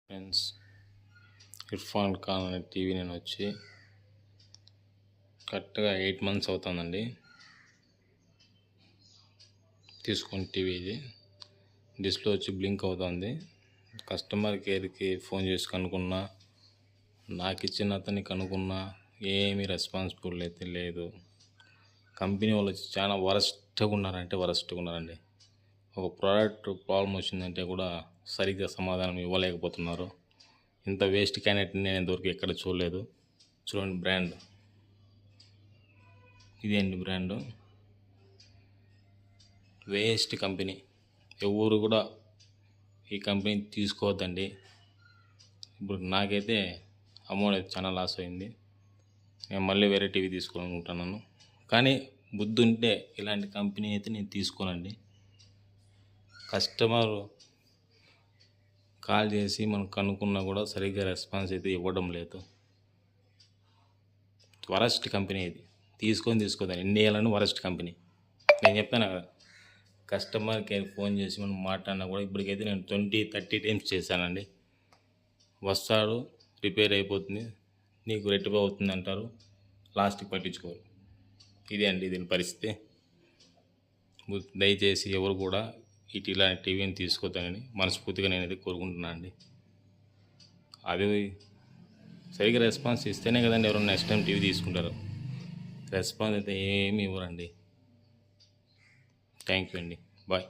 Friends, Irfan Khan అనే TV నేను వచ్చి కరెక్ట్గా 8 months అవుతుందండి తీసుకుని టీవీ. ఇది డిస్ప్లే వచ్చి బ్లింక్ అవుతుంది. కస్టమర్ కేర్కి ఫోన్ చేసి కనుక్కున్నా, నాకు ఇచ్చిన అతన్ని కనుక్కున్నా, ఏమీ రెస్పాన్సిబుల్ అయితే లేదు. కంపెనీ వాళ్ళు వచ్చి చాలా వరస్ట్గా ఉన్నారండి. ఒక ప్రోడక్ట్ ప్రాబ్లం వచ్చిందంటే కూడా సరిగ్గా సమాధానం ఇవ్వలేకపోతున్నారు. ఇంత వేస్ట్ క్యాండిడేట్ని నేను ఇంతవరకు ఎక్కడ చూడలేదు. చూడండి బ్రాండ్, ఇదేంటి బ్రాండు, వేస్ట్ కంపెనీ. ఎవరు కూడా ఈ కంపెనీ తీసుకోవద్దండి. ఇప్పుడు నాకైతే అమౌంట్ అయితే చాలా లాస్ అయింది. నేను మళ్ళీ వేరే టీవీ తీసుకోవాలనుకుంటున్నాను. కానీ బుద్ధి ఉంటే ఇలాంటి కంపెనీ అయితే నేను తీసుకోనండి. కస్టమర్ కాల్ చేసి మనం కనుక్కున్నా కూడా సరిగ్గా రెస్పాన్స్ అయితే ఇవ్వడం లేదు. వరస్ట్ కంపెనీ ఇది. తీసుకోదాన్ని ఇండియాలోని వరస్ట్ కంపెనీ. నేను చెప్తాను కదా, కస్టమర్ కేర్ ఫోన్ చేసి మనం మాట్లాడినా కూడా ఇప్పటికైతే నేను 20-30 times చేశానండి. వస్తాడు, రిపేర్ అయిపోతుంది, నీకు రెట్టిఫై అవుతుంది అంటారు, లాస్ట్కి పట్టించుకోరు. ఇదే అండి దీని పరిస్థితి. దయచేసి ఎవరు కూడా ఇలాంటి టీవీని తీసుకోవద్దని మనస్ఫూర్తిగా నేనైతే కోరుకుంటున్నాను అండి. అది సరిగ్గా రెస్పాన్స్ ఇస్తేనే కదండి ఎవరు నెక్స్ట్ టైం టీవీ తీసుకుంటారు. రెస్పాన్స్ అయితే ఏమీ ఇవ్వరండి. థ్యాంక్ యూ అండి. బాయ్.